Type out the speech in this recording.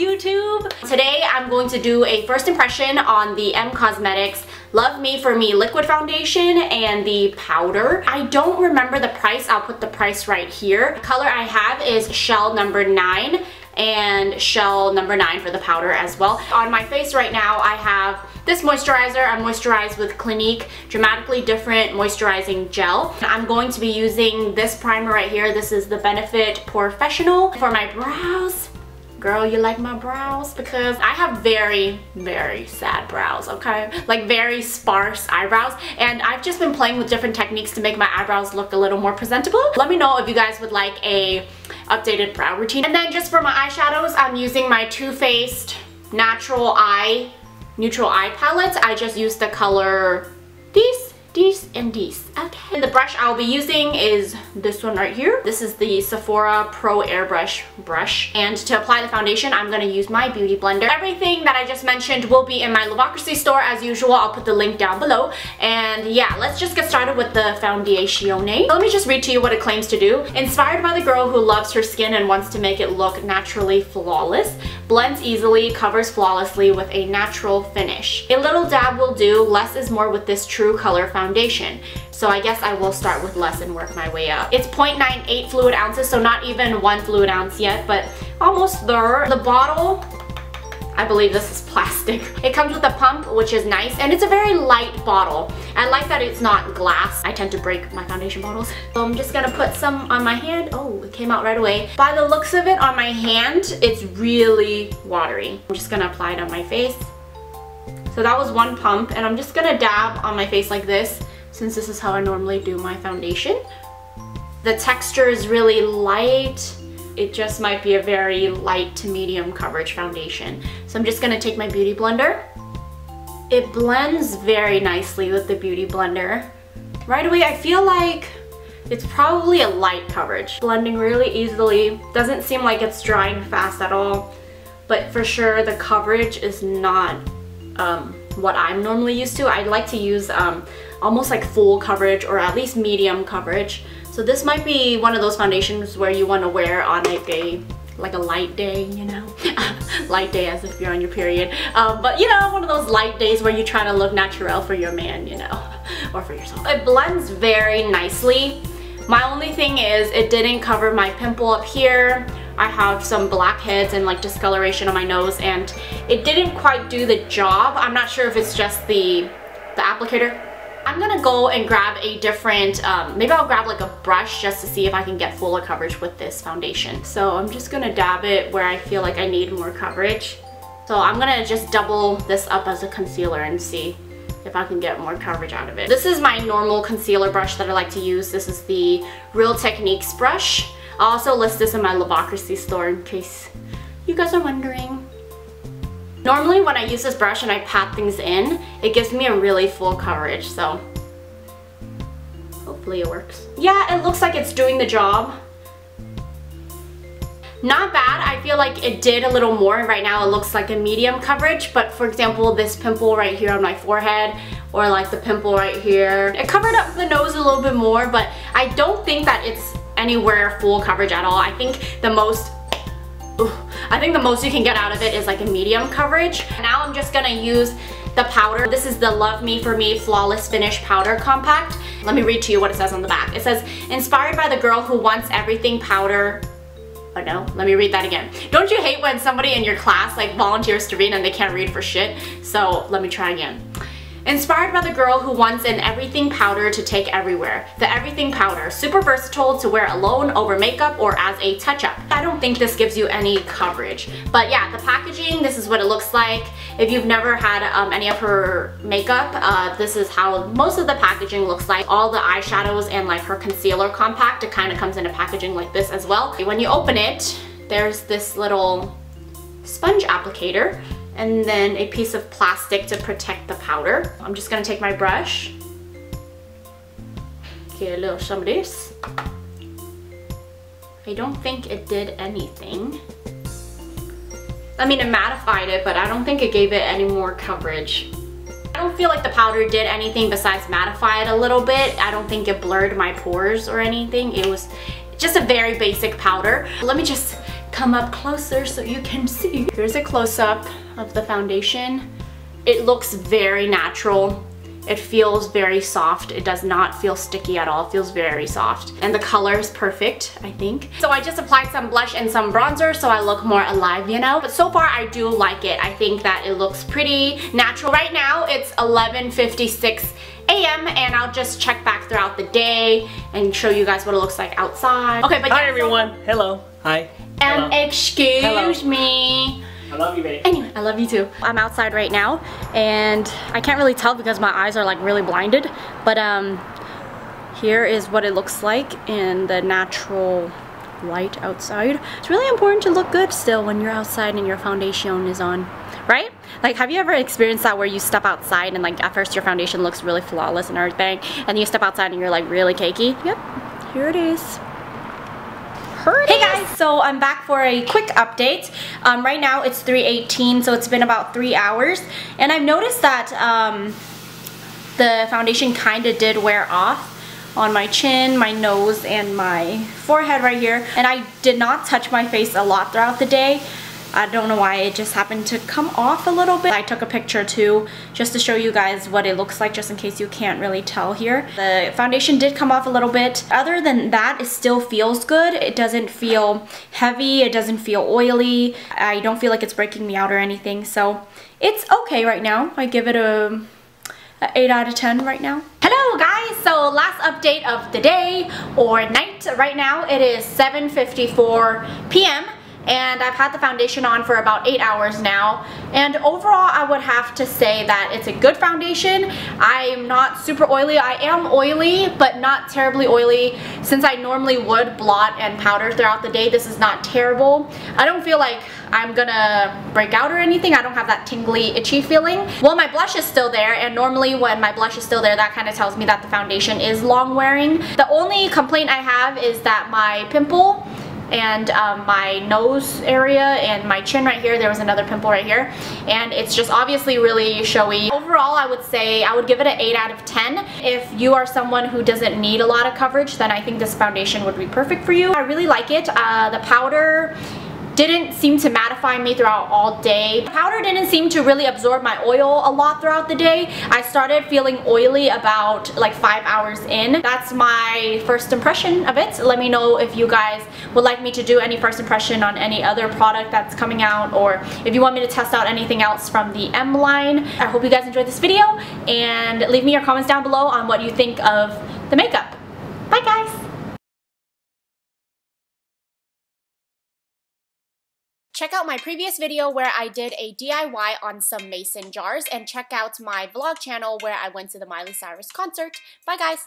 YouTube! Today I'm going to do a first impression on the M Cosmetics Love Me For Me liquid foundation and the powder. I don't remember the price. I'll put the price right here. The color I have is shell number 9 and shell number 9 for the powder as well. On my face right now I have this moisturizer. I'm moisturized with Clinique Dramatically Different Moisturizing Gel. I'm going to be using this primer right here. This is the Benefit Professional for my brows. Girl, you like my brows? Because I have very, very sad brows, okay? Like very sparse eyebrows. And I've just been playing with different techniques to make my eyebrows look a little more presentable. Let me know if you guys would like a updated brow routine. And then just for my eyeshadows, I'm using my Too Faced Neutral Eye palette. I just used the color these, and these. Okay. And the brush I'll be using is this one right here. This is the Sephora Pro Airbrush brush. And to apply the foundation, I'm going to use my beauty blender. Everything that I just mentioned will be in my Lovocracy store as usual. I'll put the link down below. And yeah, let's just get started with the foundation. Let me just read to you what it claims to do. Inspired by the girl who loves her skin and wants to make it look naturally flawless, blends easily, covers flawlessly with a natural finish. A little dab will do. Less is more with this true color foundation. So I guess I will start with less and work my way up. It's 0.98 fluid ounces, so not even 1 fluid ounce yet, but almost there. The bottle, I believe this is plastic. It comes with a pump, which is nice, and it's a very light bottle. I like that it's not glass. I tend to break my foundation bottles. So I'm just gonna put some on my hand. Oh, it came out right away. By the looks of it on my hand, it's really watery. I'm just gonna apply it on my face. So that was one pump, and I'm just gonna dab on my face like this, since this is how I normally do my foundation. The texture is really light. It just might be a very light to medium coverage foundation. So I'm just gonna take my beauty blender. It blends very nicely with the beauty blender. Right away, I feel like it's probably a light coverage. Blending really easily. Doesn't seem like it's drying fast at all, but for sure the coverage is not what I'm normally used to. I like to use almost like full coverage or at least medium coverage. So this might be one of those foundations where you want to wear on like a light day, you know? Light day as if you're on your period. But you know, one of those light days where you try to look natural for your man, you know, or for yourself. It blends very nicely. My only thing is it didn't cover my pimple up here. I have some blackheads and like discoloration on my nose, and it didn't quite do the job. I'm not sure if it's just the applicator. I'm gonna go and grab a different, maybe I'll grab like a brush just to see if I can get fuller coverage with this foundation. So I'm just gonna dab it where I feel like I need more coverage. So I'm gonna just double this up as a concealer and see if I can get more coverage out of it. This is my normal concealer brush that I like to use. This is the Real Techniques brush. I'll also list this in my Lovocracy store in case you guys are wondering. Normally when I use this brush and I pat things in, it gives me a really full coverage, so hopefully it works. Yeah, it looks like it's doing the job. Not bad. I feel like it did a little more. Right now it looks like a medium coverage, but for example, this pimple right here on my forehead, or like the pimple right here, it covered up the nose a little bit more, but I don't think that it's anywhere full coverage at all. I think the most you can get out of it is like a medium coverage. Now I'm just gonna use the powder. This is the Love Me For Me Flawless Finish Powder Compact. Let me read to you what it says on the back. It says, inspired by the girl who wants everything powder. Oh no, let me read that again. Don't you hate when somebody in your class like volunteers to read and they can't read for shit? So let me try again. Inspired by the girl who wants an everything powder to take everywhere. The everything powder, super versatile to wear alone, over makeup, or as a touch-up. I don't think this gives you any coverage. But yeah, the packaging, this is what it looks like. If you've never had any of her makeup, this is how most of the packaging looks like. All the eyeshadows and like her concealer compact, it kind of comes in a packaging like this as well. When you open it, there's this little sponge applicator, and then a piece of plastic to protect the powder. I'm just gonna take my brush, get a little some of this. I don't think it did anything. I mean, it mattified it, but I don't think it gave it any more coverage. I don't feel like the powder did anything besides mattify it a little bit. I don't think it blurred my pores or anything. It was just a very basic powder. Let me just come up closer so you can see. Here's a close-up of the foundation. It looks very natural. It feels very soft. It does not feel sticky at all. It feels very soft. And the color is perfect, I think. So I just applied some blush and some bronzer so I look more alive, you know? But so far I do like it. I think that it looks pretty natural. Right now it's 11:56 a.m. and I'll just check back throughout the day and show you guys what it looks like outside. Okay, but hi everyone. Hello. Hi. And hello. Excuse me. I love you, babe. Anyway, I love you too. I'm outside right now and I can't really tell because my eyes are like really blinded, but here is what it looks like in the natural light outside. It's really important to look good still when you're outside and your foundation is on, right? Like, have you ever experienced that where you step outside and like at first your foundation looks really flawless and everything, and you step outside and you're like really cakey? Yep, here it is. Hey guys, so I'm back for a quick update. Right now it's 3:18, so it's been about 3 hours, and I've noticed that the foundation kind of did wear off on my chin, my nose, and my forehead right here, and I did not touch my face a lot throughout the day. I don't know why, it just happened to come off a little bit. I took a picture too, just to show you guys what it looks like, just in case you can't really tell here. The foundation did come off a little bit. Other than that, it still feels good. It doesn't feel heavy, it doesn't feel oily. I don't feel like it's breaking me out or anything, so it's okay right now. I give it a 8 out of 10 right now. Hello guys, so last update of the day or night. Right now it is 7:54 p.m. and I've had the foundation on for about 8 hours now, and overall I would have to say that it's a good foundation. I'm not super oily. I am oily, but not terribly oily. Since I normally would blot and powder throughout the day, this is not terrible. I don't feel like I'm gonna break out or anything. I don't have that tingly, itchy feeling. Well, my blush is still there, and normally when my blush is still there, that kind of tells me that the foundation is long wearing. The only complaint I have is that my pimple and my nose area and my chin right here, there was another pimple right here, and it's just obviously really showy. Overall, I would say I would give it an 8 out of 10. If you are someone who doesn't need a lot of coverage, then I think this foundation would be perfect for you. I really like it. The powder didn't seem to mattify me throughout all day. The powder didn't seem to really absorb my oil a lot throughout the day. I started feeling oily about like 5 hours in. That's my first impression of it. Let me know if you guys would like me to do any first impression on any other product that's coming out, or if you want me to test out anything else from the M line. I hope you guys enjoyed this video, and leave me your comments down below on what you think of the makeup. Bye guys! Check out my previous video where I did a DIY on some mason jars, and check out my vlog channel where I went to the Miley Cyrus concert. Bye guys!